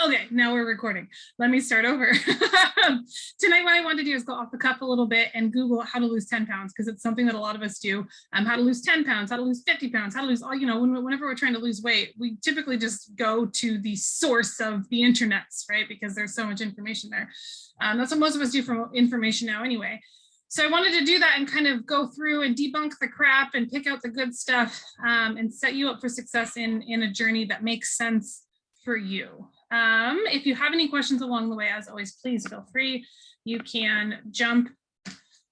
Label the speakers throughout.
Speaker 1: Okay, now we're recording. Let me start over. Tonight, what I want to do is go off the cuff a little bit and Google how to lose 10 pounds, because it's something that a lot of us do. How to lose 10 pounds, how to lose 50 pounds, how to lose all, whenever we're trying to lose weight, we typically just go to the source of the internets, right? Because there's so much information there. That's what most of us do for information now anyway. So I wanted to do that and kind of go through and debunk the crap and pick out the good stuff and set you up for success in a journey that makes sense for you. If you have any questions along the way, as always, please feel free. You can jump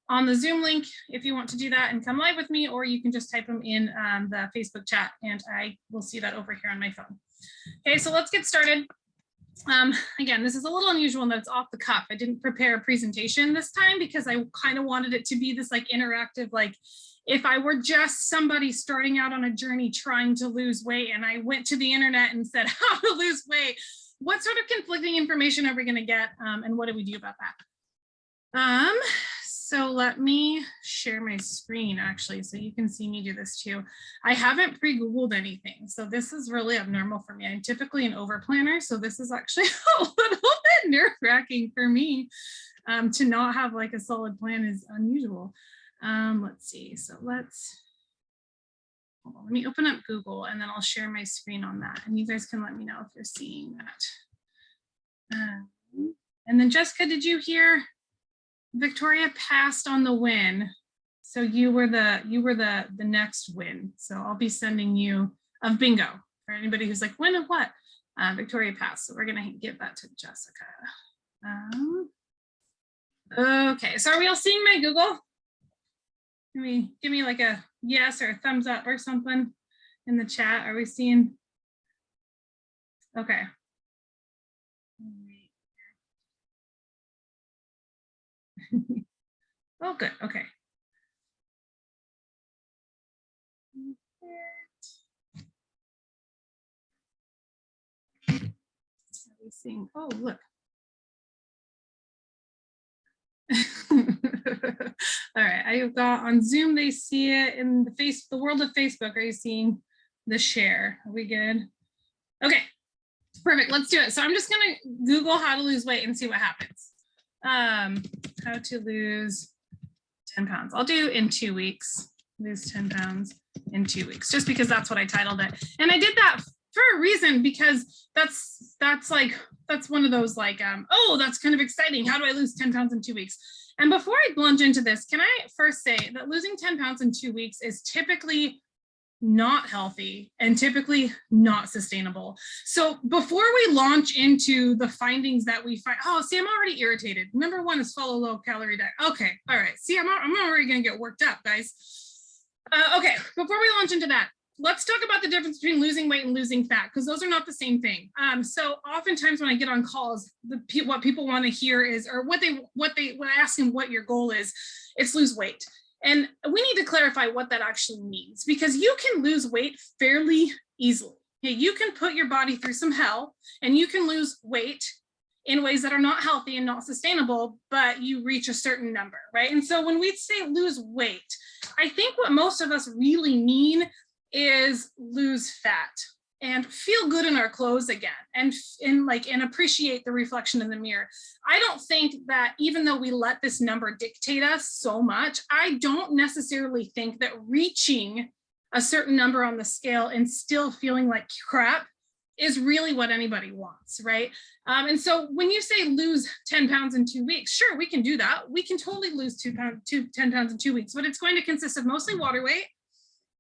Speaker 1: on the Zoom link if you want to do that and come live with me, or you can just type them in the Facebook chat and I will see that over here on my phone. Okay, so let's get started. Again, this is a little unusual in that it's off the cuff. I didn't prepare a presentation this time because I kind of wanted it to be this like interactive, like if I were just somebody starting out on a journey trying to lose weight and I went to the internet and said how to lose weight, what sort of conflicting information are we going to get and what do we do about that? So let me share my screen actually so you can see me do this too. I haven't pre-Googled anything, so this is really abnormal for me. I'm typically an over planner, so this is actually a little bit nerve-wracking for me. To not have like a solid plan is unusual. Let's see, so let me open up Google and then I'll share my screen on that and you guys can let me know if you're seeing that. And then Jessica, did you hear Victoria passed on the win? So you were the next win. So I'll be sending you a bingo for anybody who's like, win of what? Victoria passed. So we're gonna give that to Jessica. Okay, so are we all seeing my Google? Give me like a yes or a thumbs up or something in the chat. Are we seeing? Okay. Oh, good. Okay. Are we seeing? Oh, look. All right, I've got on Zoom, they see it in the world of Facebook. Are you seeing the share? Are we good? Okay, perfect, let's do it. So I'm just gonna Google how to lose weight and see what happens. How to lose 10 pounds. I'll do in 2 weeks, lose 10 pounds in 2 weeks, just because that's what I titled it. And I did that for a reason, because that's one of those like, oh, that's kind of exciting. How do I lose 10 pounds in 2 weeks? And before I plunge into this, can I first say that losing 10 pounds in 2 weeks is typically not healthy and typically not sustainable. So before we launch into the findings that we find, oh, see, I'm already irritated. Number one is follow low calorie diet. Okay, all right. See, I'm already gonna get worked up, guys. Okay, before we launch into that, let's talk about the difference between losing weight and losing fat, because those are not the same thing. So oftentimes when I get on calls, what people want to hear is, or when I ask them what your goal is, it's lose weight. And we need to clarify what that actually means, because you can lose weight fairly easily. Okay, you can put your body through some hell and you can lose weight in ways that are not healthy and not sustainable, but you reach a certain number, right? And so when we say lose weight, I think what most of us really mean is lose fat and feel good in our clothes again and appreciate the reflection in the mirror. I don't think that, even though we let this number dictate us so much, I don't necessarily think that reaching a certain number on the scale and still feeling like crap is really what anybody wants, right? And so when you say lose 10 pounds in 2 weeks, sure, we can do that. We can totally lose 10 pounds in 2 weeks, but it's going to consist of mostly water weight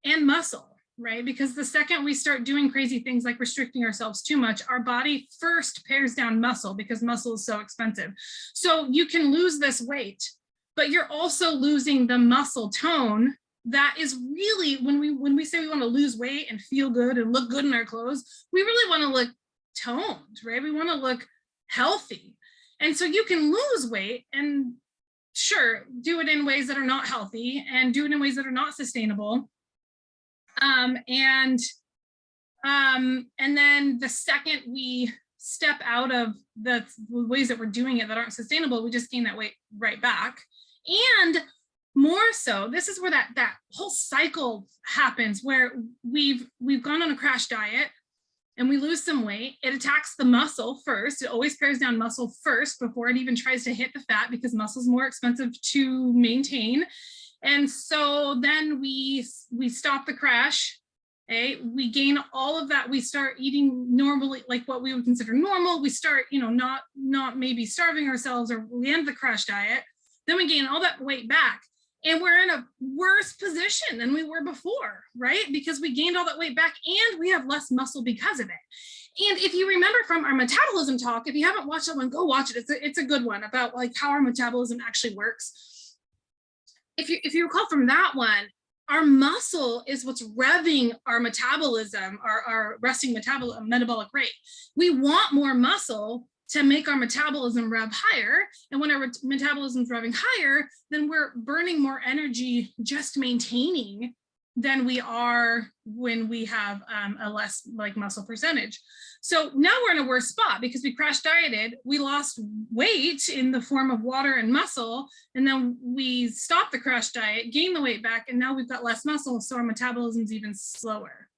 Speaker 1: and muscle, right? Because the second we start doing crazy things like restricting ourselves too much, our body first pares down muscle because muscle is so expensive. So you can lose this weight, but you're also losing the muscle tone. That is really, when we say we want to lose weight and feel good and look good in our clothes, we really want to look toned, right? We want to look healthy. And so you can lose weight and sure, do it in ways that are not healthy and do it in ways that are not sustainable. And then the second we step out of the ways that we're doing it that aren't sustainable, we just gain that weight right back. And more so, this is where that whole cycle happens, where we've gone on a crash diet and we lose some weight, it attacks the muscle first. It always pares down muscle first before it even tries to hit the fat, because muscle is more expensive to maintain. And so then we stop the crash. Okay, we gain all of that. We start eating normally, like what we would consider normal. We start, not maybe starving ourselves, or we end the crash diet. Then we gain all that weight back. And we're in a worse position than we were before, right? Because we gained all that weight back and we have less muscle because of it. And if you remember from our metabolism talk, if you haven't watched that one, go watch it. It's a good one about like how our metabolism actually works. If you recall from that one, our muscle is what's revving our metabolism, our resting metabolic rate. We want more muscle to make our metabolism rev higher. And when our metabolism is revving higher, then we're burning more energy just maintaining than we are when we have a less like muscle percentage. So now we're in a worse spot because we crash dieted, we lost weight in the form of water and muscle, and then we stopped the crash diet, gained the weight back, and now we've got less muscle, so our metabolism is even slower,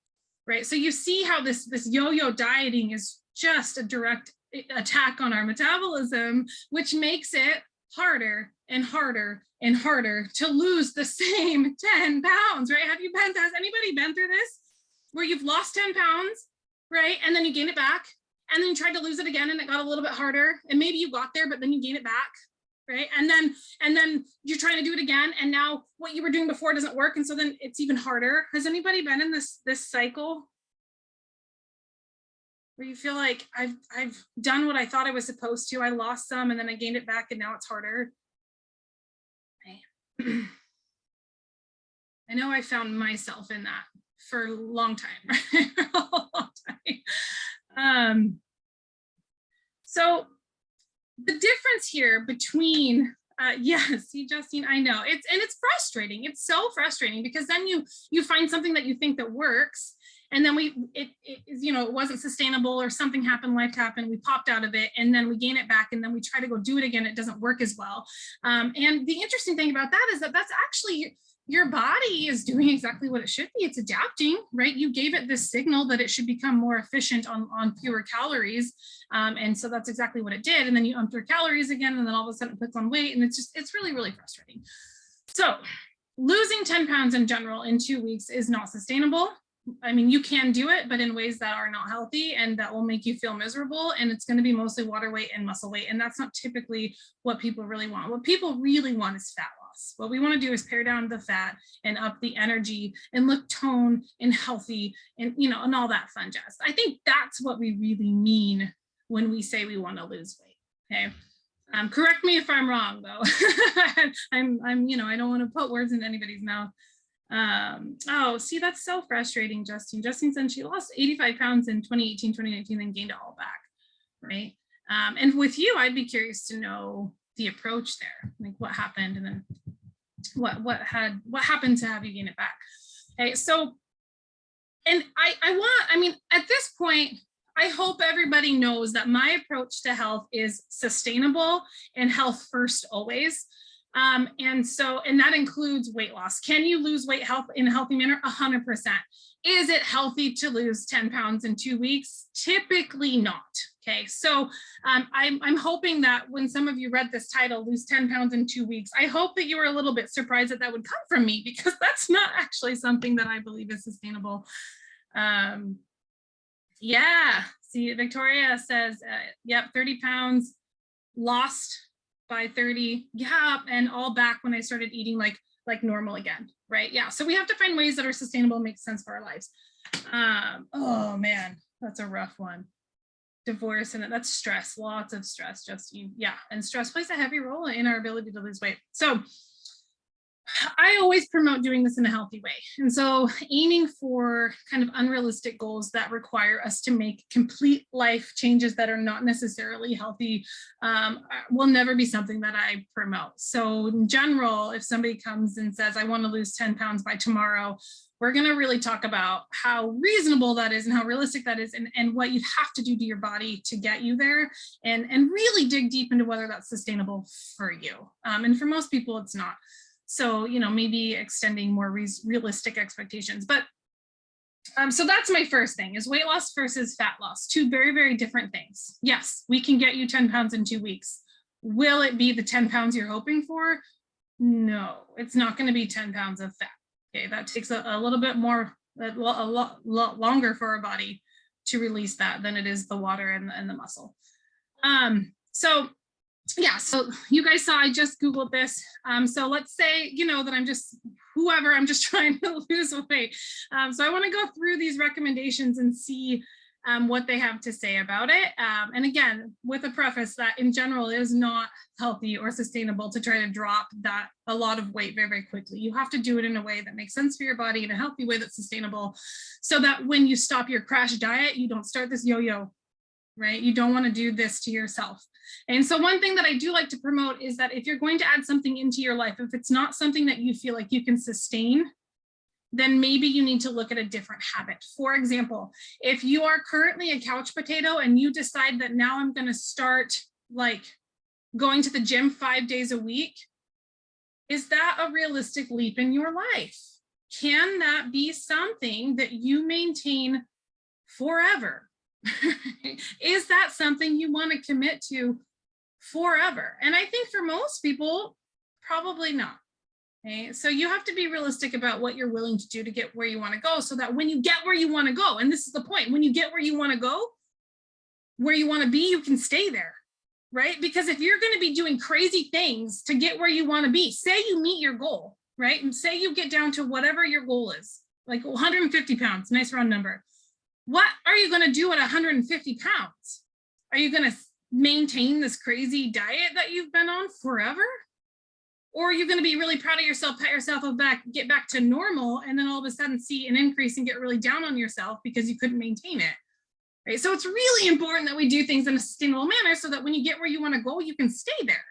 Speaker 1: right? So you see how this yo-yo dieting is just a direct attack on our metabolism, which makes it harder and harder and harder to lose the same 10 pounds, right? Has anybody been through this where you've lost 10 pounds, right? And then you gain it back, and then you tried to lose it again and it got a little bit harder, and maybe you got there, but then you gain it back, right? And then you're trying to do it again, and now what you were doing before doesn't work, and so then it's even harder. Has anybody been in this cycle where you feel like I've done what I thought I was supposed to, I lost some and then I gained it back and now it's harder? Right. I know I found myself in that for a long time, right? For a long time. So the difference here between see, Justine, I know it's frustrating. It's so frustrating because then you find something that you think that works, and then it wasn't sustainable, or something happened, life happened, we popped out of it, and then we gain it back, and then we try to go do it again. It doesn't work as well. And the interesting thing about that is that that's actually, your body is doing exactly what it should be. It's adapting, right? You gave it this signal that it should become more efficient on fewer calories. And so that's exactly what it did. And then you ump your calories again, and then all of a sudden it puts on weight, and it's really, really frustrating. So losing 10 pounds in general in 2 weeks is not sustainable. I mean, you can do it, but in ways that are not healthy and that will make you feel miserable. And it's going to be mostly water weight and muscle weight. And that's not typically what people really want. What people really want is fat loss. What we want to do is pare down the fat and up the energy and look toned and healthy and, and all that fun jazz. I think that's what we really mean when we say we want to lose weight. Okay. Correct me if I'm wrong, though. I don't want to put words in anybody's mouth. Oh, see, that's so frustrating, Justine. Justine said she lost 85 pounds in 2018, 2019, and gained it all back, right? And with you, I'd be curious to know the approach there, like what happened, and then what happened to have you gain it back. Okay, so, and I mean, at this point, I hope everybody knows that my approach to health is sustainable and health first always. And that includes weight loss. Can you lose weight in a healthy manner? 100%. Is it healthy to lose 10 pounds in 2 weeks? Typically not. Okay, so I'm hoping that when some of you read this title, lose 10 pounds in 2 weeks, I hope that you were a little bit surprised that would come from me, because that's not actually something that I believe is sustainable. Yeah, see, Victoria says, yep, 30 pounds lost by 30, yeah, and all back when I started eating like normal again, right? Yeah, so we have to find ways that are sustainable and make sense for our lives. Oh man, that's a rough one. Divorce, and that's stress, lots of stress, Justine. Yeah, and stress plays a heavy role in our ability to lose weight. So I always promote doing this in a healthy way. And so aiming for kind of unrealistic goals that require us to make complete life changes that are not necessarily healthy will never be something that I promote. So in general, if somebody comes and says, I want to lose 10 pounds by tomorrow, we're going to really talk about how reasonable that is and how realistic that is, and what you'd have to do to your body to get you there, and really dig deep into whether that's sustainable for you. And for most people, it's not. So, maybe extending more realistic expectations. But So that's my first thing, is weight loss versus fat loss. Two very, very different things. Yes, we can get you 10 pounds in 2 weeks. Will it be the 10 pounds you're hoping for? No, it's not going to be 10 pounds of fat. Okay, that takes a little bit more, a lot longer for our body to release that than it is the water and the muscle. So yeah, so you guys saw I just Googled this. So let's say, you know, that I'm just trying to lose weight. So I want to go through these recommendations and see what they have to say about it. And again, with a preface that in general, it is not healthy or sustainable to try to drop a lot of weight very, very quickly. You have to do it in a way that makes sense for your body, in a healthy way that's sustainable, so that when you stop your crash diet, you don't start this yo-yo, right? You don't want to do this to yourself. And so one thing that I do like to promote is that if you're going to add something into your life, if it's not something that you feel like you can sustain, then maybe you need to look at a different habit. For example, if you are currently a couch potato and you decide that now I'm going to start like going to the gym 5 days a week, is that a realistic leap in your life? Can that be something that you maintain forever? Is that something you want to commit to forever? And I think for most people, probably not. Okay, so you have to be realistic about what you're willing to do to get where you want to go, so that when you get where you want to go, and this is the point, when you get where you want to go, where you want to be, you can stay there, right? Because if you're going to be doing crazy things to get where you want to be, say you meet your goal, right? And say you get down to whatever your goal is, like 150 pounds, nice round number. What are you going to do at 150 pounds? Are you going to maintain this crazy diet that you've been on forever? Or are you going to be really proud of yourself, pat yourself on the back, get back to normal, and then all of a sudden see an increase and get really down on yourself because you couldn't maintain it, right? So it's really important that we do things in a sustainable manner, so that when you get where you want to go, you can stay there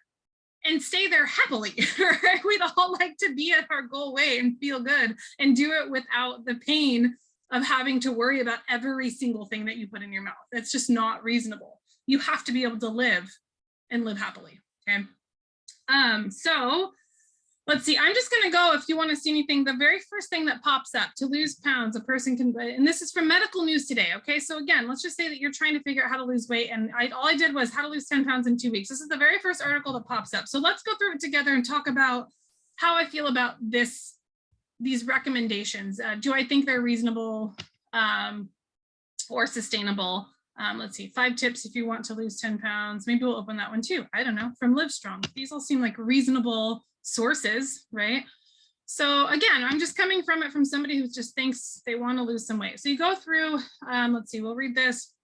Speaker 1: and stay there happily, right? We'd all like to be at our goal weight and feel good and do it without the pain of having to worry about every single thing that you put in your mouth. That's just not reasonable. You have to be able to live and live happily, okay? So let's see, I'm just gonna go, if you wanna see anything, the very first thing that pops up to lose pounds, a person can, and this is from Medical News Today, okay? So again, let's just say that you're trying to figure out how to lose weight, and all I did was how to lose 10 pounds in 2 weeks. This is the very first article that pops up. So let's go through it together and talk about how I feel about these recommendations. Do I think they're reasonable or sustainable? Let's see, 5 tips if you want to lose 10 pounds. Maybe we'll open that one too. I don't know, from Livestrong. These all seem like reasonable sources, right? So again, I'm just coming from it from somebody who just thinks they want to lose some weight. So you go through, let's see, we'll read this.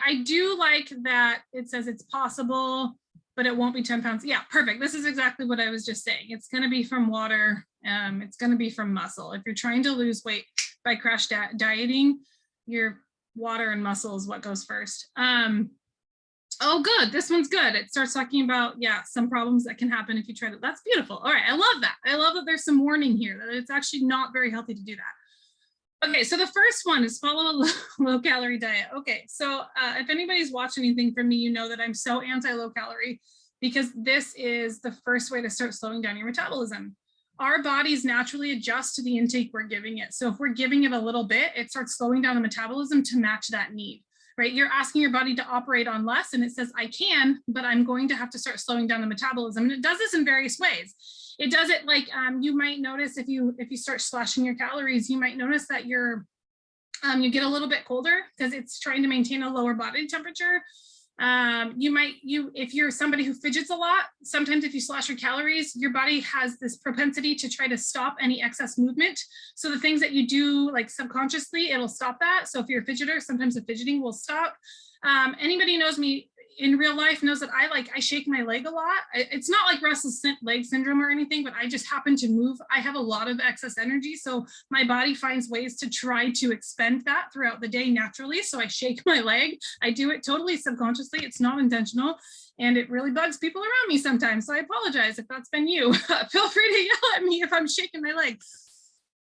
Speaker 1: I do like that it says it's possible, but it won't be 10 pounds. Yeah, perfect. This is exactly what I was just saying. It's going to be from water. It's going to be from muscle. If you're trying to lose weight by crash dieting, your water and muscle is what goes first. Oh, good. This one's good. It starts talking about, yeah, some problems that can happen if you try to. That's beautiful. All right. I love that. I love that there's some warning here that it's actually not very healthy to do that. Okay. So the first one is follow a low calorie diet. Okay. So if anybody's watched anything from me, you know that I'm so anti-low calorie, because this is the first way to start slowing down your metabolism. Our bodies naturally adjust to the intake we're giving it. So if we're giving it a little bit, it starts slowing down the metabolism to match that need, right? You're asking your body to operate on less, and it says, I can, but I'm going to have to start slowing down the metabolism. And it does this in various ways. It does it like, you might notice if you start slashing your calories, you might notice that you get a little bit colder because it's trying to maintain a lower body temperature. If you're somebody who fidgets a lot, sometimes if you slash your calories, your body has this propensity to try to stop any excess movement. So the things that you do like subconsciously, it'll stop that. So if you're a fidgeter, sometimes the fidgeting will stop. Anybody who knows me in real life knows that I shake my leg a lot. It's not like restless leg syndrome or anything, but I just happen to move. I have a lot of excess energy. So my body finds ways to try to expend that throughout the day naturally. So I shake my leg. I do it totally subconsciously. It's not intentional. And it really bugs people around me sometimes. So I apologize if that's been you. Feel free to yell at me if I'm shaking my leg.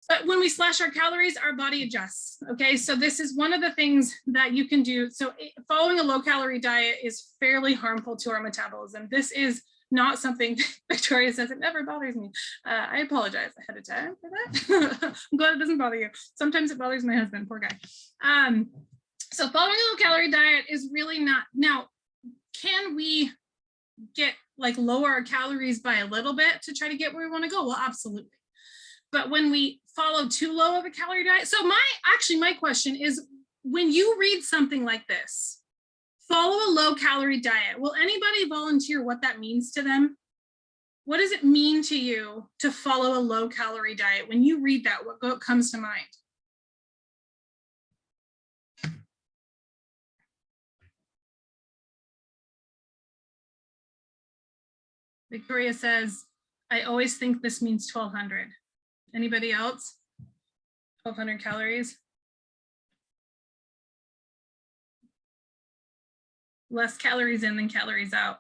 Speaker 1: But when we slash our calories, our body adjusts. Okay, so this is one of the things that you can do. So following a low calorie diet is fairly harmful to our metabolism. This is not something Victoria says, it never bothers me. I apologize ahead of time for that. I'm glad it doesn't bother you. Sometimes it bothers my husband, poor guy. So following a low calorie diet is really not, now, can we get like lower our calories by a little bit to try to get where we want to go? Well, absolutely. But when we follow too low of a calorie diet, so my question is, when you read something like this, follow a low calorie diet, will anybody volunteer what that means to them? What does it mean to you to follow a low calorie diet? When you read that, what comes to mind? Victoria says, I always think this means 1200. Anybody else? 1200 calories. Less calories in than calories out.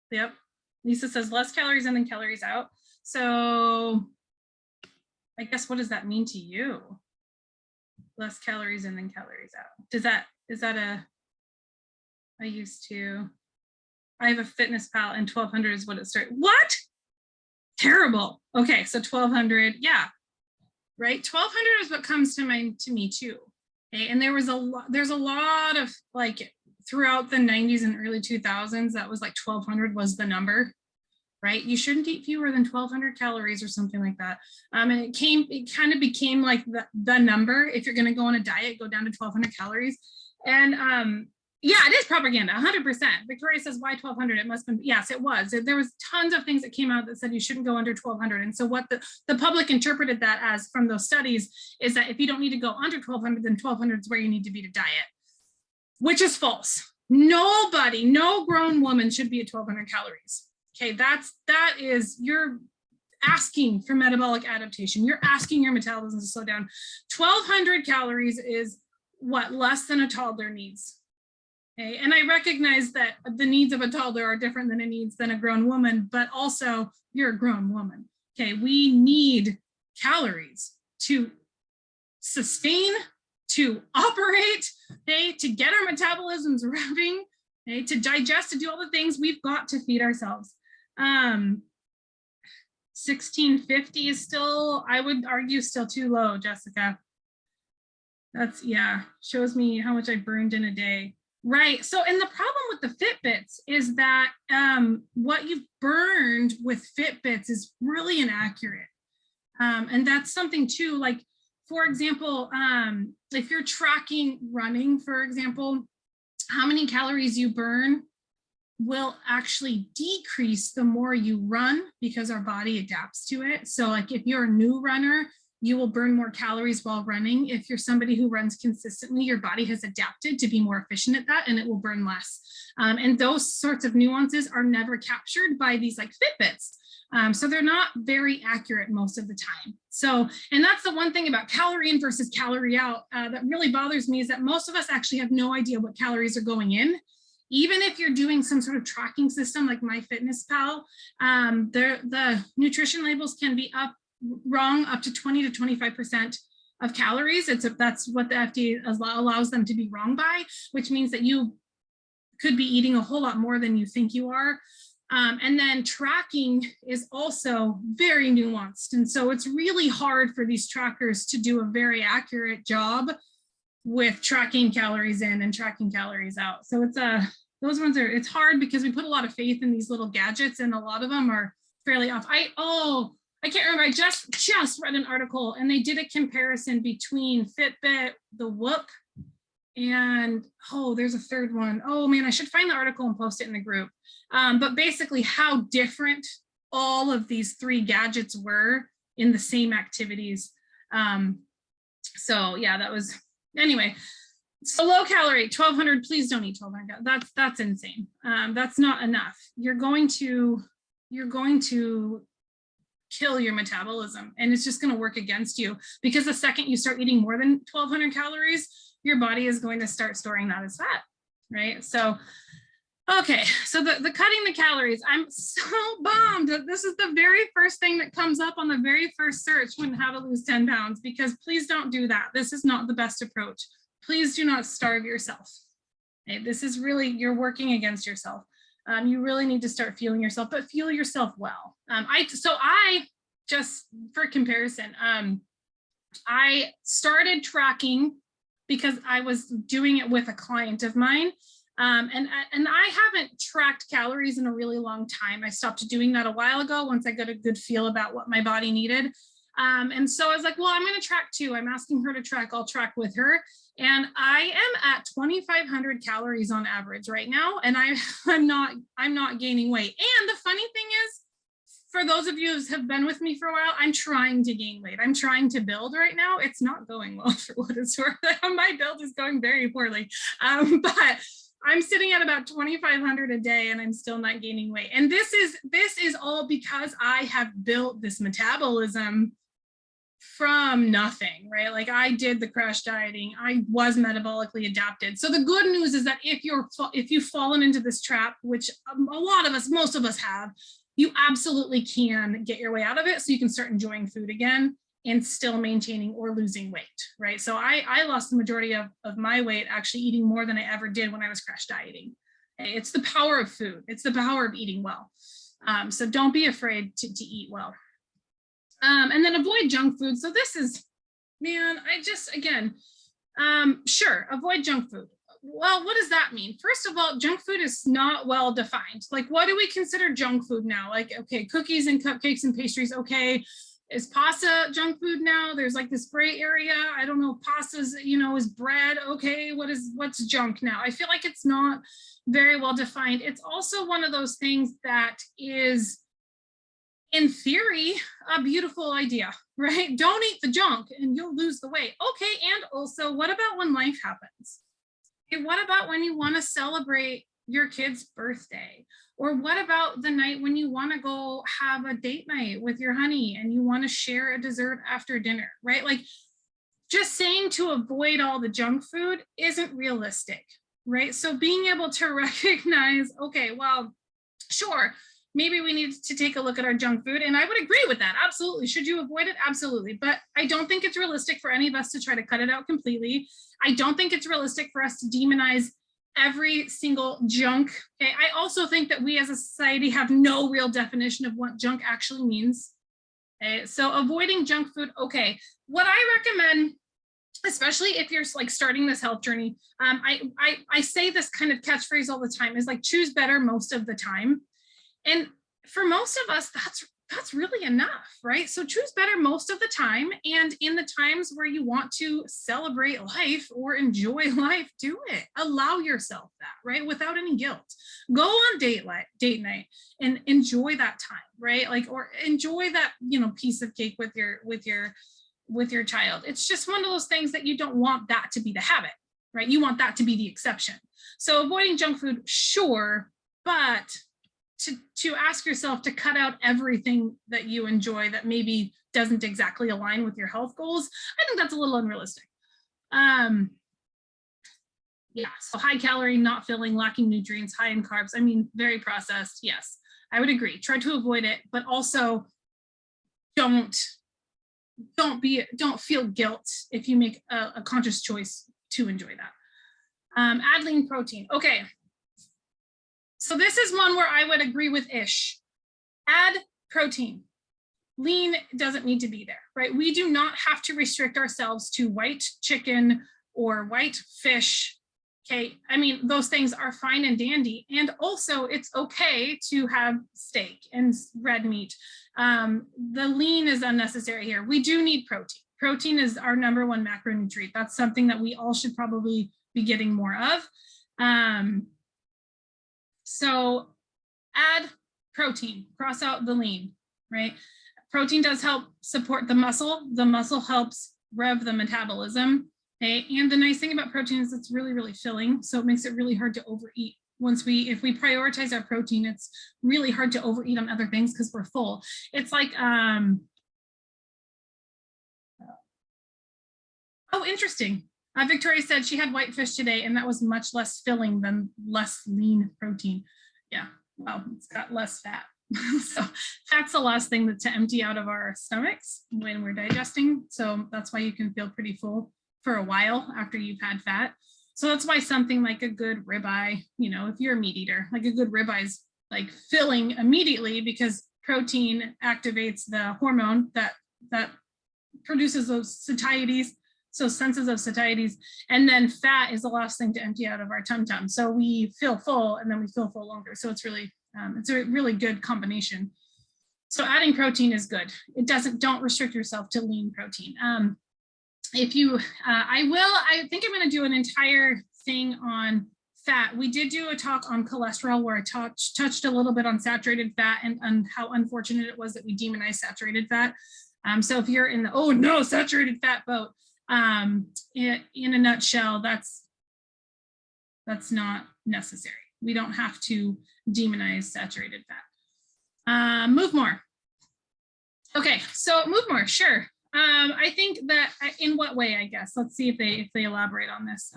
Speaker 1: Yep. Lisa says less calories in than calories out. So I guess, what does that mean to you? Less calories in than calories out. Is that I have a fitness pal and 1200 is what it started. What? Terrible. Okay, so 1200, yeah, right. 1200 is what comes to mind to me too. Okay, and there's a lot of like throughout the 90s and early 2000s, that was like 1200 was the number, right? You shouldn't eat fewer than 1200 calories or something like that. And it kind of became like the number. If you're going to go on a diet, go down to 1200 calories. And yeah, it is propaganda, 100%. Victoria says, why 1200? It must have been, yes, it was. There was tons of things that came out that said you shouldn't go under 1200. And so what the public interpreted that as from those studies is that if you don't need to go under 1200, then 1200 is where you need to be to diet, which is false. Nobody, no grown woman should be at 1200 calories. Okay, that is, you're asking for metabolic adaptation. You're asking your metabolism to slow down. 1200 calories is what less than a toddler needs. Okay, and I recognize that the needs of a toddler are different than the needs than a grown woman, but also you're a grown woman. Okay, we need calories to sustain, to operate, okay, to get our metabolisms running, okay, to digest, to do all the things. We've got to feed ourselves. 1650 is still, I would argue, still too low, Jessica. That's, yeah, shows me how much I burned in a day. Right. So, and the problem with the Fitbits is that what you've burned with Fitbits is really inaccurate. And that's something too, like, for example, if you're tracking running, for example, how many calories you burn will actually decrease the more you run because our body adapts to it. So like if you're a new runner, you will burn more calories while running. If you're somebody who runs consistently, your body has adapted to be more efficient at that and it will burn less. And those sorts of nuances are never captured by these like Fitbits. So they're not very accurate most of the time. So, and that's the one thing about calorie in versus calorie out that really bothers me, is that most of us actually have no idea what calories are going in. Even if you're doing some sort of tracking system like MyFitnessPal, the nutrition labels can be wrong up to 20 to 25% of calories. That's what the FDA allows them to be wrong by, which means that you could be eating a whole lot more than you think you are. And then tracking is also very nuanced. And so it's really hard for these trackers to do a very accurate job with tracking calories in and tracking calories out. So it's those ones are, it's hard because we put a lot of faith in these little gadgets and a lot of them are fairly off. I can't remember, I just read an article and they did a comparison between Fitbit, the Whoop, and there's a third one. Oh man, I should find the article and post it in the group. But basically how different all of these three gadgets were in the same activities. So yeah, that was, anyway, so low calorie, 1200, please don't eat 1200. That's insane. That's not enough. You're going to kill your metabolism and it's just going to work against you, because the second you start eating more than 1200 calories, your body is going to start storing that as fat, right? So, okay, so the cutting the calories, I'm so bummed that this is the very first thing that comes up on the very first search when how to lose 10 pounds, because please don't do that. This is not the best approach. Please do not starve yourself. Okay, this is really, you're working against yourself. You really need to start fueling yourself, but fuel yourself well. I just for comparison, I started tracking because I was doing it with a client of mine. And I haven't tracked calories in a really long time. I stopped doing that a while ago once I got a good feel about what my body needed. And so I was like, well, I'm going to track too. I'm asking her to track. I'll track with her. And I am at 2,500 calories on average right now. And I'm not gaining weight. And the funny thing is, for those of you who have been with me for a while, I'm trying to gain weight. I'm trying to build right now. It's not going well for what it's worth. My build is going very poorly. But I'm sitting at about 2,500 a day and I'm still not gaining weight. And this is all because I have built this metabolism from nothing, right? Like I did the crash dieting. I was metabolically adapted. So the good news is that if you've fallen into this trap, which a lot of us, most of us have, you absolutely can get your way out of it so you can start enjoying food again and still maintaining or losing weight, right? So I lost the majority of my weight actually eating more than I ever did when I was crash dieting. It's the power of food. It's the power of eating well. So don't be afraid to eat well. And then avoid junk food. So this is, man, sure, avoid junk food. Well, what does that mean? First of all, junk food is not well defined. Like, what do we consider junk food now? Like, okay, cookies and cupcakes and pastries, okay. Is pasta junk food now? There's like this gray area. I don't know, pasta's, is bread. Okay, what's junk now? I feel like it's not very well defined. It's also one of those things that is, in theory, a beautiful idea, right? Don't eat the junk and you'll lose the weight. Okay, and also, what about when life happens? Okay, what about when you want to celebrate your kid's birthday? Or what about the night when you want to go have a date night with your honey and you want to share a dessert after dinner, right? Like, just saying to avoid all the junk food isn't realistic, right? So being able to recognize, okay, well, sure, maybe we need to take a look at our junk food. And I would agree with that. Absolutely. Should you avoid it? Absolutely. But I don't think it's realistic for any of us to try to cut it out completely. I don't think it's realistic for us to demonize every single junk. Okay. I also think that we as a society have no real definition of what junk actually means. Okay. So avoiding junk food. Okay. What I recommend, especially if you're like starting this health journey, I say this kind of catchphrase all the time, is like, choose better most of the time. And for most of us, that's really enough, right? So choose better most of the time. And in the times where you want to celebrate life or enjoy life, do it. Allow yourself that, right? Without any guilt. Go on date night and enjoy that time, right? Like, or enjoy that, piece of cake with your child. It's just one of those things that you don't want that to be the habit, right? You want that to be the exception. So avoiding junk food, sure, but to ask yourself to cut out everything that you enjoy that maybe doesn't exactly align with your health goals, I think that's a little unrealistic. Yeah, so high calorie, not filling, lacking nutrients, high in carbs. I mean, very processed. Yes, I would agree. Try to avoid it, but also don't feel guilt if you make a conscious choice to enjoy that. Add lean protein. Okay. So this is one where I would agree with Ish. Add protein. Lean doesn't need to be there, right? We do not have to restrict ourselves to white chicken or white fish. Okay, I mean, those things are fine and dandy. And also it's okay to have steak and red meat. The lean is unnecessary here. We do need protein. Protein is our number one macronutrient. That's something that we all should probably be getting more of. So add protein, cross out the lean, right? Protein does help support the muscle. The muscle helps rev the metabolism. Okay? And the nice thing about protein is it's really, really filling. So it makes it really hard to overeat. If we prioritize our protein, it's really hard to overeat on other things because we're full. It's like, oh, interesting. Victoria said she had white fish today and that was much less filling than less lean protein. Yeah, well, it's got less fat. So fat's the last thing to empty out of our stomachs when we're digesting. So that's why you can feel pretty full for a while after you've had fat. So that's why something like a good ribeye, you know, if you're a meat eater, like a good ribeye is like filling immediately because protein activates the hormone that produces those satiety, so senses of satiety, and then fat is the last thing to empty out of our tum-tum. So we feel full and then we feel full longer. So it's a really good combination. So adding protein is good. It don't restrict yourself to lean protein. If you, I think I'm going to do an entire thing on fat. We did do a talk on cholesterol where I touched a little bit on saturated fat and how unfortunate it was that we demonized saturated fat. So if you're in the, oh no, saturated fat boat, in a nutshell, that's not necessary. We don't have to demonize saturated fat. Move more. Okay, so move more, sure. I think that in what way, I guess. Let's see if they elaborate on this.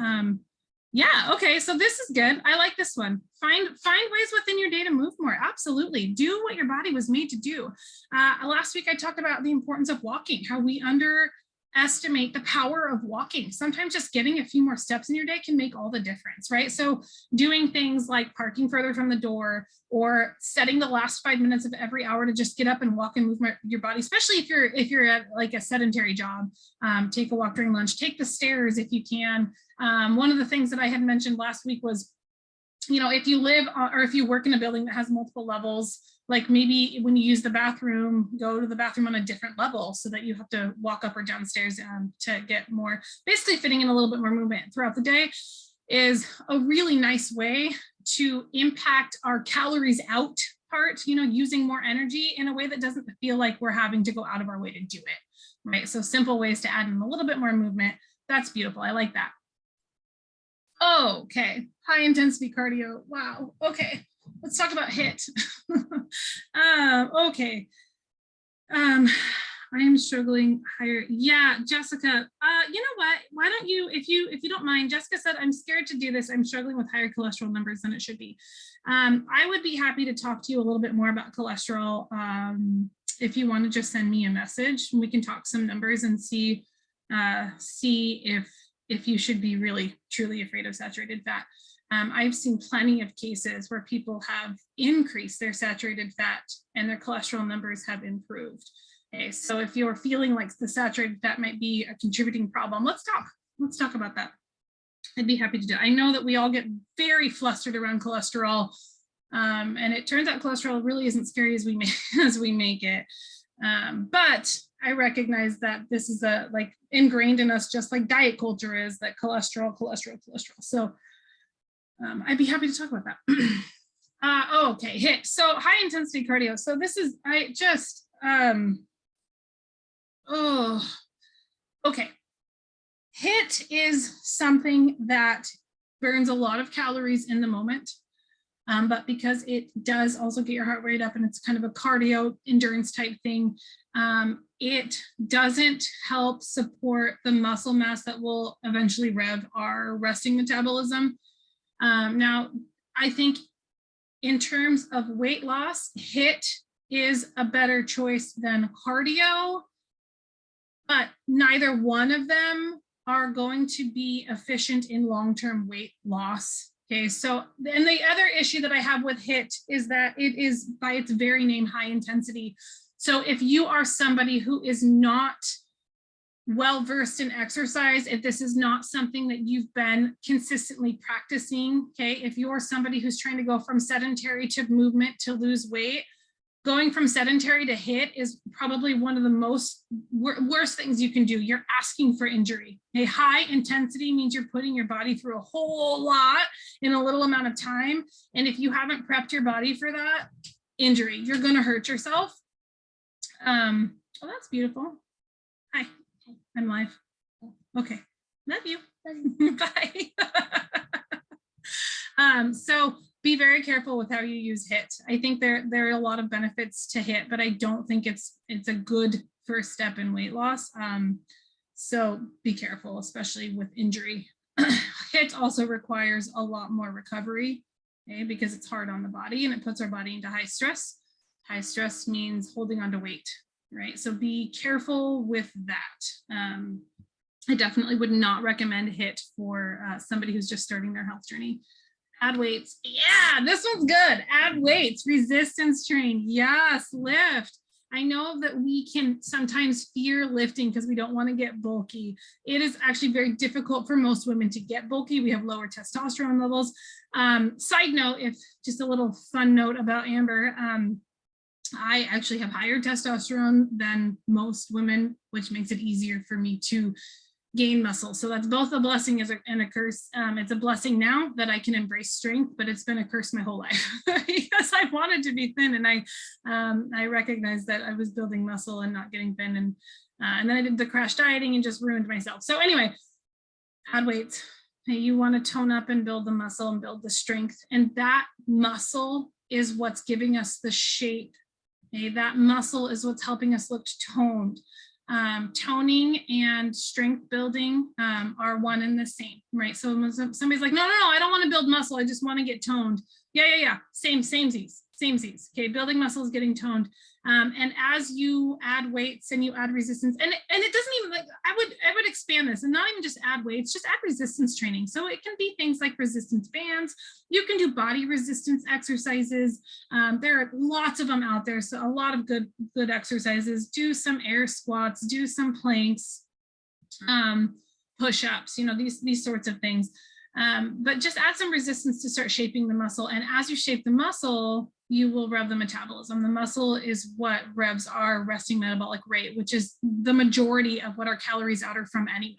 Speaker 1: Yeah, okay, so this is good. I like this one. Find ways within your day to move more. Absolutely. Do what your body was made to do. Last week, I talked about the importance of walking, how we underestimate the power of walking. Sometimes just getting a few more steps in your day can make all the difference, right? So doing things like parking further from the door or setting the last 5 minutes of every hour to just get up and walk and move your body, especially if you're at like a sedentary job. Take a walk during lunch, take the stairs if you can. One of the things that I had mentioned last week was, you know, if you live or if you work in a building that has multiple levels, like maybe when you use the bathroom, go to the bathroom on a different level so that you have to walk up or downstairs to get more, basically fitting in a little bit more movement throughout the day is a really nice way to impact our calories out part, you know, using more energy in a way that doesn't feel like we're having to go out of our way to do it, right? So simple ways to add in a little bit more movement. That's beautiful. I like that. Okay, high intensity cardio. Wow. Okay, let's talk about HIIT. Okay. I am struggling higher. Yeah, Jessica, you know what? Why don't you, if you don't mind, Jessica said, I'm scared to do this. I'm struggling with higher cholesterol numbers than it should be. I would be happy to talk to you a little bit more about cholesterol. If you want to just send me a message, we can talk some numbers and see if you should be really truly afraid of saturated fat. I've seen plenty of cases where people have increased their saturated fat and their cholesterol numbers have improved. Okay, so if you're feeling like the saturated fat might be a contributing problem, let's talk about that. I'd be happy to do it. I know that we all get very flustered around cholesterol, and it turns out cholesterol really isn't scary as we make it. But I recognize that this is like ingrained in us, just like diet culture is, that cholesterol. So I'd be happy to talk about that. Okay, HIIT. So high intensity cardio. So this is, okay. HIIT is something that burns a lot of calories in the moment, but because it does also get your heart rate up and it's kind of a cardio endurance type thing, it doesn't help support the muscle mass that will eventually rev our resting metabolism. Now, I think in terms of weight loss, HIIT is a better choice than cardio, but neither one of them are going to be efficient in long-term weight loss. Okay, so, and the other issue that I have with HIIT is that it is by its very name high intensity. So if you are somebody who is not well-versed in exercise, if this is not something that you've been consistently practicing, okay, if you're somebody who's trying to go from sedentary to movement to lose weight, going from sedentary to HIIT is probably one of the worst things you can do. You're asking for injury. A high intensity means you're putting your body through a whole lot in a little amount of time. And if you haven't prepped your body for that, injury, you're going to hurt yourself. Oh, that's beautiful. Hi, I'm live. Okay, love you. Bye. So be very careful with how you use HIIT. I think there are a lot of benefits to HIIT, but I don't think it's a good first step in weight loss. So be careful, especially with injury. HIIT also requires a lot more recovery, okay, because it's hard on the body and it puts our body into high stress. High stress means holding on to weight, right? So be careful with that. I definitely would not recommend HIIT for somebody who's just starting their health journey. Add weights. Yeah, this one's good. Add weights, resistance train. Yes, lift. I know that we can sometimes fear lifting because we don't want to get bulky. It is actually very difficult for most women to get bulky. We have lower testosterone levels. Side note, if just a little fun note about Amber, I actually have higher testosterone than most women, which makes it easier for me to gain muscle. So that's both a blessing and a curse. It's a blessing now that I can embrace strength, but it's been a curse my whole life because I wanted to be thin, and I recognized that I was building muscle and not getting thin, and then I did the crash dieting and just ruined myself. So anyway, add weights. Okay, you want to tone up and build the muscle and build the strength, and that muscle is what's giving us the shape. Okay, that muscle is what's helping us look toned. Toning and strength building are one and the same, right? So somebody's like, no, I don't want to build muscle. I just want to get toned. Yeah. Samesies. Okay, building muscle is getting toned. And as you add weights and you add resistance, and it doesn't even, like, I would expand this and not even just add weights, just add resistance training. So it can be things like resistance bands. You can do body resistance exercises. There are lots of them out there. So a lot of good exercises. Do some air squats, do some planks, push-ups, these sorts of things. But just add some resistance to start shaping the muscle. And as you shape the muscle, you will rev the metabolism. The muscle is what revs our resting metabolic rate, which is the majority of what our calories out are from anyway.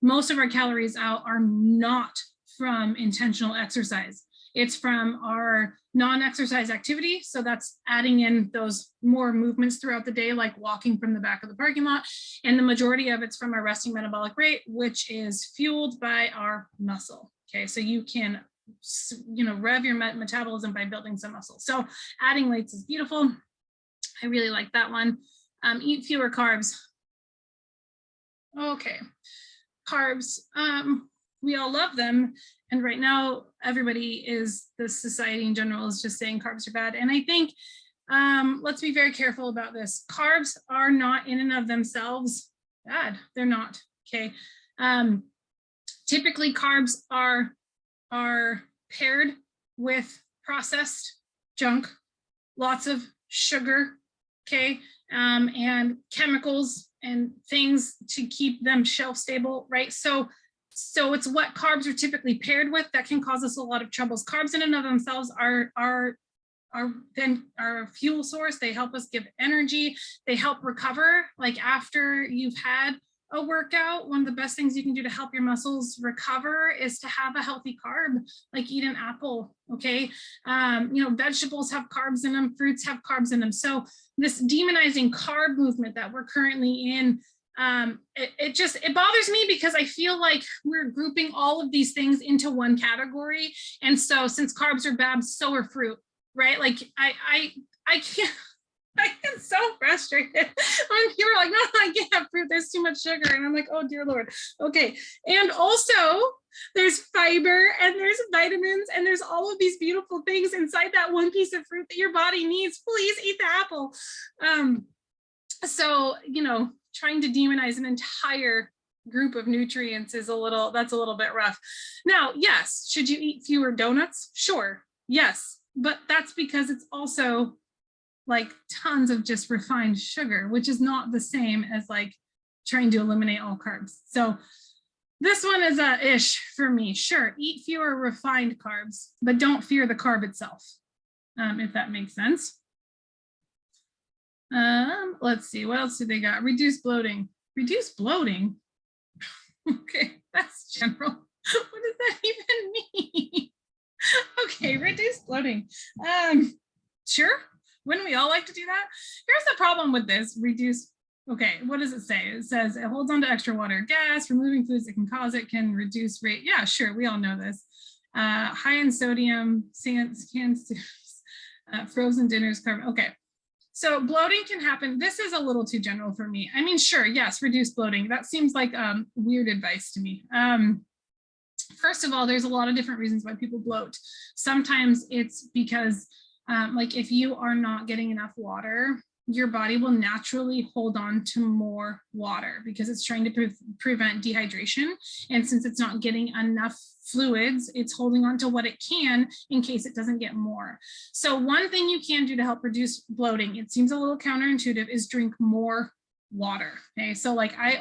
Speaker 1: Most of our calories out are not from intentional exercise. It's from our non-exercise activity. So that's adding in those more movements throughout the day, like walking from the back of the parking lot. And the majority of it's from our resting metabolic rate, which is fueled by our muscle. Okay, so you can rev your metabolism by building some muscle. So adding weights is beautiful. I really like that one. Eat fewer carbs. Okay, carbs, we all love them. And right now, the society in general is just saying carbs are bad. And I think, let's be very careful about this. Carbs are not in and of themselves bad. They're not, okay? Typically carbs are paired with processed junk, lots of sugar, okay, and chemicals and things to keep them shelf stable, right? So it's what carbs are typically paired with that can cause us a lot of troubles. Carbs in and of themselves are then our fuel source. They help us give energy. They help recover. Like after you've had a workout, one of the best things you can do to help your muscles recover is to have a healthy carb, like eat an apple, okay? Vegetables have carbs in them, fruits have carbs in them. So this demonizing carb movement that we're currently in, it bothers me because I feel like we're grouping all of these things into one category. And so since carbs are bad, so are fruit, right? Like I can't, I get so frustrated when people are like, no, I can't have fruit, there's too much sugar. And I'm like, oh dear Lord. Okay. And also there's fiber and there's vitamins and there's all of these beautiful things inside that one piece of fruit that your body needs. Please eat the apple. So, trying to demonize an entire group of nutrients is that's a little bit rough. Now, yes, should you eat fewer donuts? Sure. Yes. But that's because it's also like tons of just refined sugar, which is not the same as like trying to eliminate all carbs. So this one is a ish for me. Sure, eat fewer refined carbs, but don't fear the carb itself, if that makes sense. Let's see, what else do they got? Reduce bloating. Reduce bloating? Okay, that's general. What does that even mean? Okay, reduce bloating. Sure. Wouldn't we all like to do that? Here's the problem with this, reduce, okay, what does it say? It says it holds on to extra water, gas, removing foods that can cause it can reduce rate. Yeah, sure, we all know this. High in sodium, frozen dinners, carbon, okay. So bloating can happen. This is a little too general for me. I mean, sure, yes, reduce bloating. That seems like weird advice to me. First of all, there's a lot of different reasons why people bloat. Sometimes it's because like if you are not getting enough water, your body will naturally hold on to more water because it's trying to prevent dehydration. And since it's not getting enough fluids, it's holding on to what it can in case it doesn't get more. So one thing you can do to help reduce bloating, it seems a little counterintuitive, is drink more water. Okay, so like I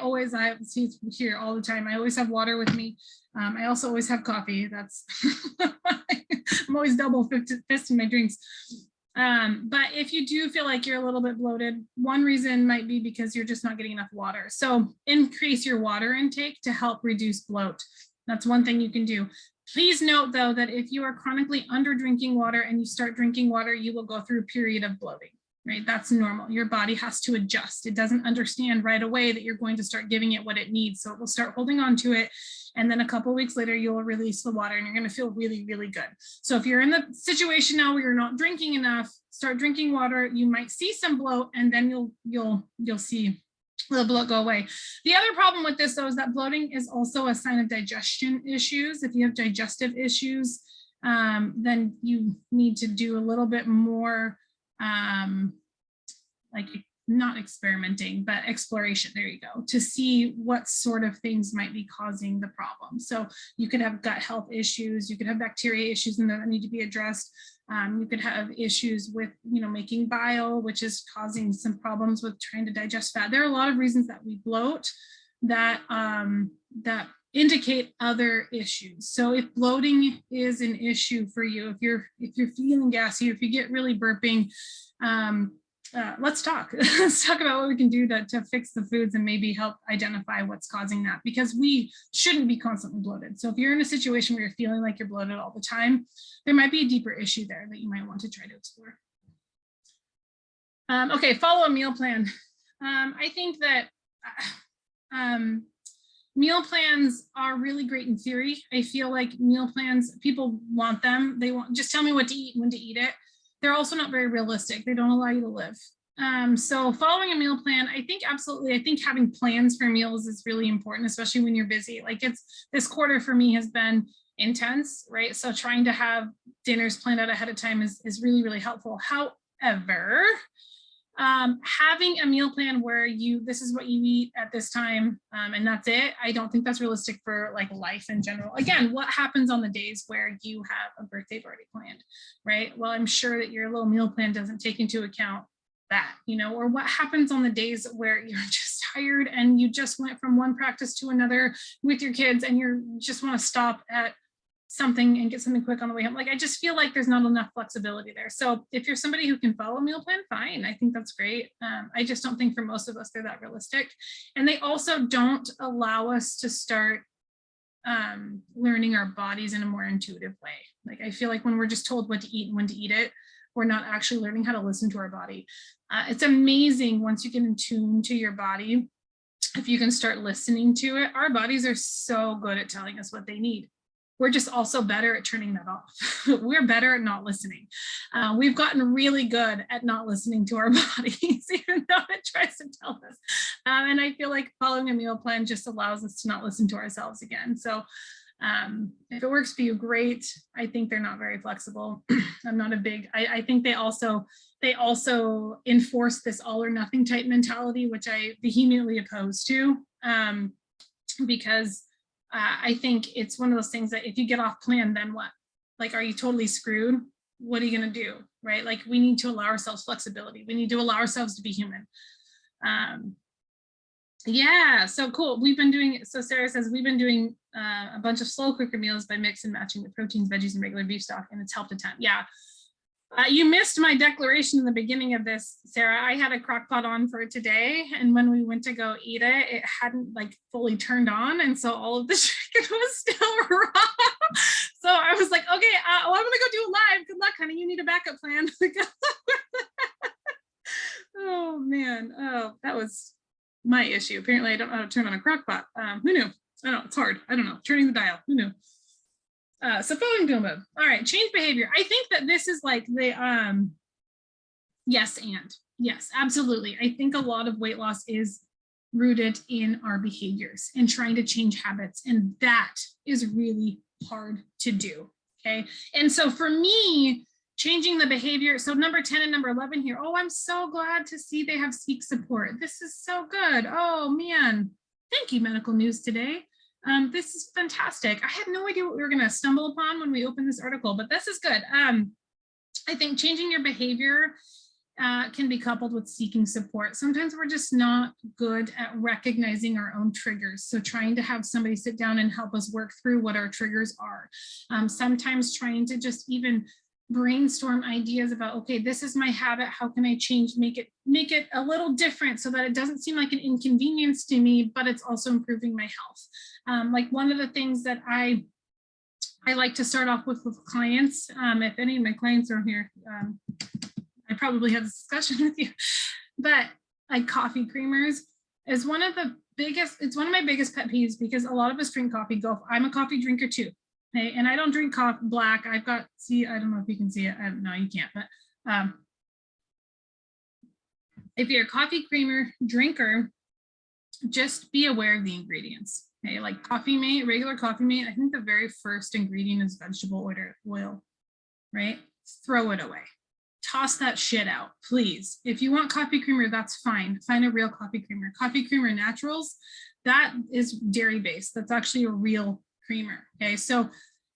Speaker 1: see here all the time, I always have water with me. I also always have coffee. That's I'm always double fisting my drinks. But if you do feel like you're a little bit bloated, one reason might be because you're just not getting enough water. So increase your water intake to help reduce bloat. That's one thing you can do. Please note though, that if you are chronically under drinking water and you start drinking water, you will go through a period of bloating, right? That's normal. Your body has to adjust. It doesn't understand right away that you're going to start giving it what it needs. So it will start holding on to it. And then a couple of weeks later, you'll release the water and you're going to feel really, really good. So if you're in the situation now where you're not drinking enough, start drinking water. You might see some bloat, and then you'll see the bloat go away. The other problem with this though is that bloating is also a sign of digestion issues. If you have digestive issues, then you need to do a little bit more like not experimenting, but exploration, there you go, to see what sort of things might be causing the problem. So you could have gut health issues, you could have bacteria issues and that need to be addressed. You could have issues with, making bile, which is causing some problems with trying to digest fat. There are a lot of reasons that we bloat that that indicate other issues. So if bloating is an issue for you, if you're feeling gassy, if you get really burping, let's talk. Let's talk about what we can do to fix the foods and maybe help identify what's causing that, because we shouldn't be constantly bloated. So if you're in a situation where you're feeling like you're bloated all the time, there might be a deeper issue there that you might want to try to explore. Okay, follow a meal plan. I think that meal plans are really great in theory. I feel like meal plans, people want them. They want, just tell me what to eat, when to eat it. They're also not very realistic. They don't allow you to live. So following a meal plan, I think absolutely, I think having plans for meals is really important, especially when you're busy. Like this quarter for me has been intense, right? So trying to have dinners planned out ahead of time is really, really helpful. However, having a meal plan where this is what you eat at this time and that's it, I don't think that's realistic for like life in general. Again, what happens on the days where you have a birthday party planned, right? Well, I'm sure that your little meal plan doesn't take into account that, or what happens on the days where you're just tired and you just went from one practice to another with your kids and you just want to stop at something and get something quick on the way home. Like, I just feel like there's not enough flexibility there. So if you're somebody who can follow a meal plan, fine. I think that's great. I just don't think for most of us, they're that realistic. And they also don't allow us to start learning our bodies in a more intuitive way. Like, I feel like when we're just told what to eat and when to eat it, we're not actually learning how to listen to our body. It's amazing once you get in tune to your body, if you can start listening to it. Our bodies are so good at telling us what they need. We're just also better at turning that off. We're better at not listening. We've gotten really good at not listening to our bodies, even though it tries to tell us. And I feel like following a meal plan just allows us to not listen to ourselves again. So if it works for you, great. I think they're not very flexible. I'm not a big, I think they also enforce this all or nothing type mentality, which I vehemently oppose to, because I think it's one of those things that if you get off plan, then what? Like, are you totally screwed? What are you going to do? Right? Like, we need to allow ourselves flexibility. We need to allow ourselves to be human. Yeah, so cool. So Sarah says, we've been doing a bunch of slow cooker meals by mix and matching the proteins, veggies, and regular beef stock, and it's helped a ton. Yeah. You missed my declaration in the beginning of this, Sarah. I had a crock pot on for today, and when we went to go eat it, it hadn't like fully turned on, and so all of the chicken was still raw. So I was like, okay, well, I'm gonna go do it live. Good luck, honey. You need a backup plan. Oh man, that was my issue. Apparently, I don't know how to turn on a crock pot. Who knew? I don't know. It's hard. I don't know. Turning the dial. Who knew? So following meal mode. All right, change behavior. I think that this is like the yes, absolutely. I think a lot of weight loss is rooted in our behaviors and trying to change habits, and that is really hard to do. Okay, and so for me, changing the behavior. So number 10 and number 11 here. Oh, I'm so glad to see they have Seek support. This is so good. Oh man, thank you, Medical News Today. This is fantastic. I had no idea what we were going to stumble upon when we opened this article, but this is good. I think changing your behavior can be coupled with seeking support. Sometimes we're just not good at recognizing our own triggers. So trying to have somebody sit down and help us work through what our triggers are. Sometimes trying to just even brainstorm ideas about, okay, this is my habit. How can I change, make it a little different so that it doesn't seem like an inconvenience to me, but it's also improving my health. Like one of the things that I like to start off with clients, if any of my clients are here, I probably have this discussion with you, but like coffee creamers is one of the biggest, it's one of my biggest pet peeves because a lot of us drink coffee. I'm a coffee drinker too. Okay? And I don't drink coffee black. I've got, see, I don't know if you can see it. No, you can't, but if you're a coffee creamer drinker, just be aware of the ingredients. Okay, like coffee mate, regular coffee mate, I think the very first ingredient is vegetable oil, right? Throw it away. Toss that shit out, please. If you want coffee creamer, that's fine. Find a real coffee creamer. Coffee creamer naturals, that is dairy based. That's actually a real creamer. Okay, so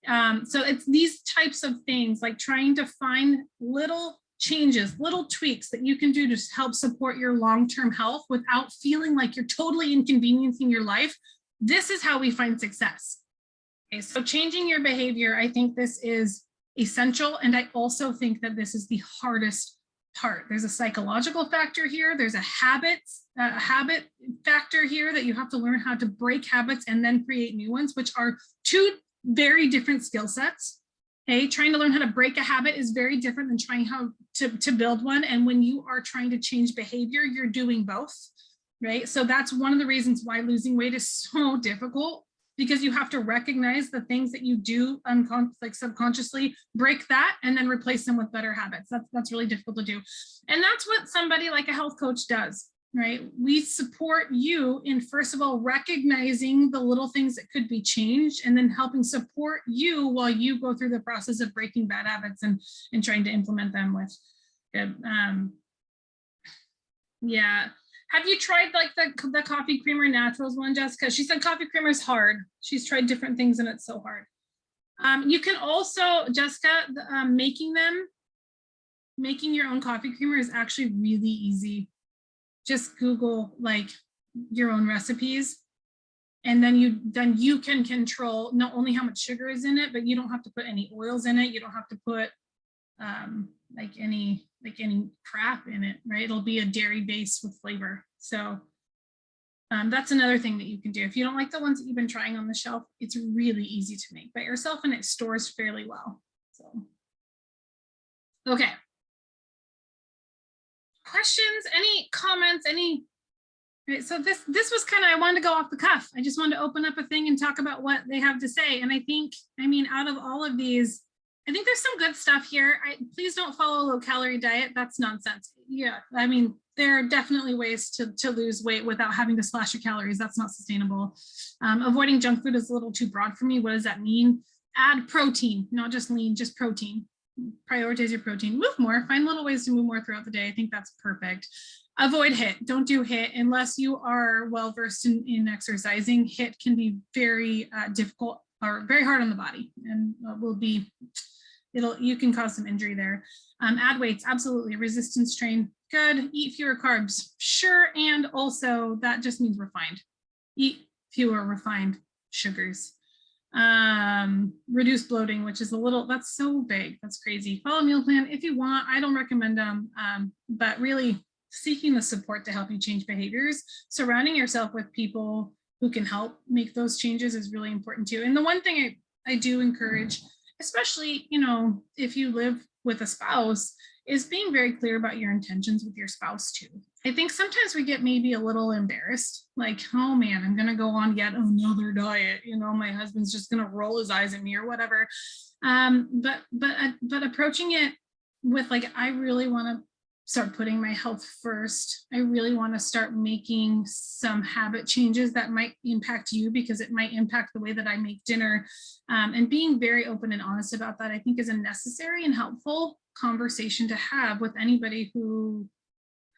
Speaker 1: it's these types of things, like trying to find little changes, little tweaks that you can do to help support your long-term health without feeling like you're totally inconveniencing your life. This is how we find success. Okay, so changing your behavior, I think this is essential. And I also think that this is the hardest part. There's a psychological factor here. There's a habit factor here that you have to learn how to break habits and then create new ones, which are two very different skill sets. Okay, trying to learn how to break a habit is very different than trying how to build one. And when you are trying to change behavior, you're doing both, right? So that's one of the reasons why losing weight is so difficult, because you have to recognize the things that you do like subconsciously, break that, and then replace them with better habits. That's really difficult to do. And that's what somebody like a health coach does, right? We support you in, first of all, recognizing the little things that could be changed, and then helping support you while you go through the process of breaking bad habits and trying to implement them with, yeah. Have you tried like the coffee creamer naturals one, Jessica? She said coffee creamer is hard. She's tried different things and it's so hard. You can also, Jessica, making your own coffee creamer is actually really easy. Just Google like your own recipes, and then you can control not only how much sugar is in it, but you don't have to put any oils in it. You don't have to put like any crap in it, right? It'll be a dairy base with flavor. So that's another thing that you can do. If you don't like the ones that you've been trying on the shelf, it's really easy to make by yourself, and it stores fairly well. So, okay. Questions, any comments, any, right, so this was kind of, I wanted to go off the cuff. I just wanted to open up a thing and talk about what they have to say. And I think, I mean, out of all of these, I think there's some good stuff here. Please don't follow a low calorie diet. That's nonsense. Yeah, I mean, there are definitely ways to lose weight without having to slash your calories. That's not sustainable. Avoiding junk food is a little too broad for me. What does that mean? Add protein, not just lean, just protein. Prioritize your protein. Move more. Find little ways to move more throughout the day. I think that's perfect. Avoid HIIT. Don't do HIIT unless you are well versed in exercising. HIIT can be very difficult or very hard on the body, and you can cause some injury there. Add weights, absolutely. Resistance train, good. Eat fewer carbs, sure. And also that just means refined. Eat fewer refined sugars. Reduce bloating, which is that's so big, that's crazy. Follow a meal plan if you want. I don't recommend them, but really seeking the support to help you change behaviors, surrounding yourself with people who can help make those changes is really important too. And the one thing I do encourage, especially, if you live with a spouse, is being very clear about your intentions with your spouse too. I think sometimes we get maybe a little embarrassed, like, oh man, I'm gonna go on yet another diet. My husband's just gonna roll his eyes at me or whatever. But approaching it with like, I really want to start putting my health first. I really want to start making some habit changes that might impact you, because it might impact the way that I make dinner. And being very open and honest about that, I think, is a necessary and helpful conversation to have with anybody who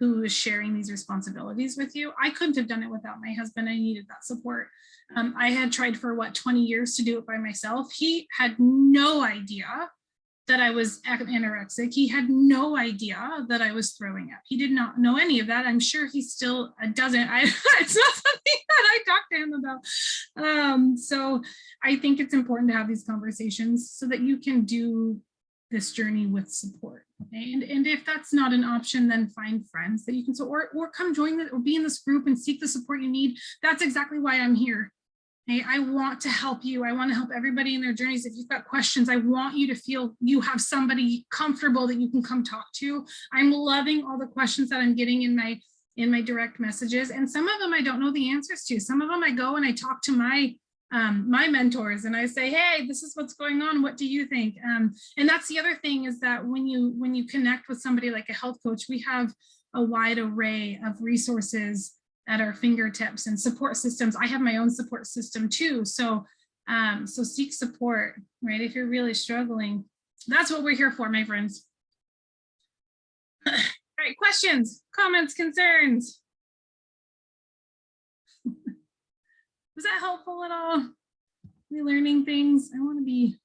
Speaker 1: is sharing these responsibilities with you. I couldn't have done it without my husband. I needed that support. I had tried for 20 years to do it by myself. He had no idea that I was anorexic. He had no idea that I was throwing up. He did not know any of that. I'm sure he still doesn't. It's not something that I talk to him about. So I think it's important to have these conversations so that you can do this journey with support. Okay? And if that's not an option, then find friends that you can support, or come join it, or be in this group and seek the support you need. That's exactly why I'm here. Okay? I want to help you. I want to help everybody in their journeys. If you've got questions, I want you to feel you have somebody comfortable that you can come talk to. I'm loving all the questions that I'm getting in my direct messages. And some of them I don't know the answers to. Some of them I go and I talk to my mentors and I say, hey, this is what's going on. What do you think? And that's the other thing, is that when you connect with somebody like a health coach, we have a wide array of resources at our fingertips and support systems. I have my own support system too. So seek support, right? If you're really struggling, that's what we're here for, my friends. All right, questions, comments, concerns? Was that helpful at all? Are we learning things? I want to be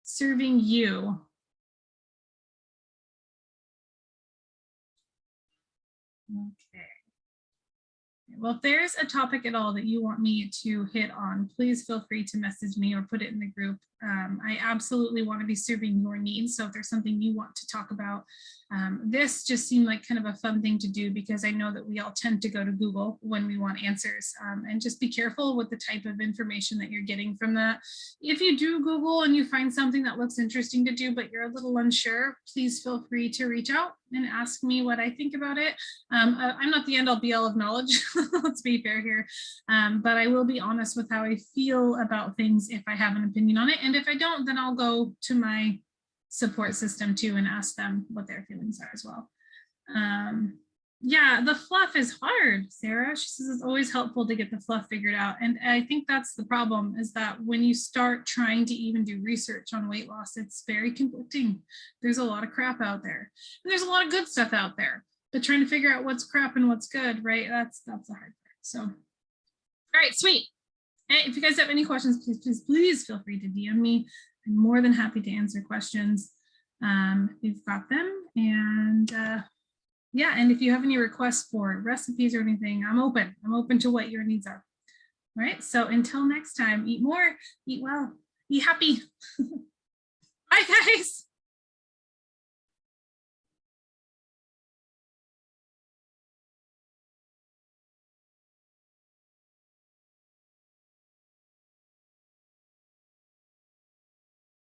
Speaker 1: serving you. Okay. Well, if there's a topic at all that you want me to hit on, please feel free to message me or put it in the group. I absolutely want to be serving your needs. So if there's something you want to talk about, this just seemed like kind of a fun thing to do, because I know that we all tend to go to Google when we want answers, and just be careful with the type of information that you're getting from that. If you do Google and you find something that looks interesting to do, but you're a little unsure, please feel free to reach out and ask me what I think about it. I'm not the end all be all of knowledge, let's be fair here, but I will be honest with how I feel about things if I have an opinion on it. And if I don't, then I'll go to my support system too and ask them what their feelings are as well. Yeah, the fluff is hard, Sarah. She says it's always helpful to get the fluff figured out. And I think that's the problem, is that when you start trying to even do research on weight loss, it's very conflicting. There's a lot of crap out there. And there's a lot of good stuff out there. But trying to figure out what's crap and what's good, right? That's the hard part. So, all right, sweet. And if you guys have any questions, please feel free to DM me. I'm more than happy to answer questions. We've got them. And yeah, and if you have any requests for recipes or anything, I'm open to what your needs are. All right, so until next time, eat more, eat well, be happy. Bye, guys.